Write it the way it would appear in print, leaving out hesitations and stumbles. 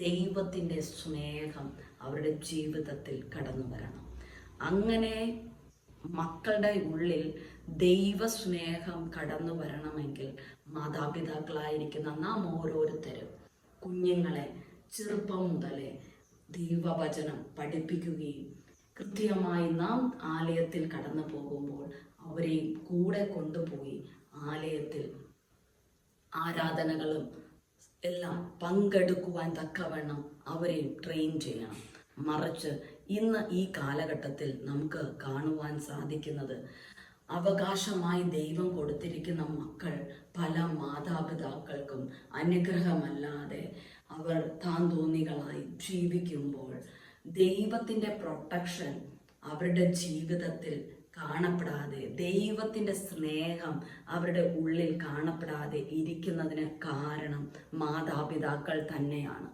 ദൈവത്തിൻ്റെ സ്നേഹം അവരുടെ ജീവിതത്തിൽ കടന്നു വരണം. അങ്ങനെ മക്കളുടെ ഉള്ളിൽ ദൈവസ്നേഹം കടന്നു വരണമെങ്കിൽ മാതാപിതാക്കളായിരിക്കുന്ന നാം ഓരോരുത്തരും കുഞ്ഞുങ്ങളെ ചെറുപ്പം മുതലേ ദൈവവചനം പഠിപ്പിക്കുകയും കൃത്യമായി നാം ആലയത്തിൽ കടന്നു പോകുമ്പോൾ അവരെയും കൂടെ കൊണ്ടുപോയി ആലയത്തിൽ ആരാധനകളും എല്ലാം പങ്കെടുക്കുവാൻ തക്കവണ്ണം അവരെയും ട്രെയിൻ ചെയ്യണം. മറിച്ച് ഇന്ന് ഈ കാലഘട്ടത്തിൽ നമുക്ക് കാണുവാൻ സാധിക്കുന്നത് അവകാശമായി ദൈവം കൊടുത്തിരിക്കുന്ന മക്കൾ പല മാതാപിതാക്കൾക്കും അനുഗ്രഹമല്ലാതെ അവർ താന്തോന്നികളായി ജീവിക്കുമ്പോൾ ദൈവത്തിൻ്റെ പ്രൊട്ടക്ഷൻ അവരുടെ ജീവിതത്തിൽ കാണപ്പെടാതെ, ദൈവത്തിൻ്റെ സ്നേഹം അവരുടെ ഉള്ളിൽ കാണപ്പെടാതെ ഇരിക്കുന്നതിന് കാരണം മാതാപിതാക്കൾ തന്നെയാണ്.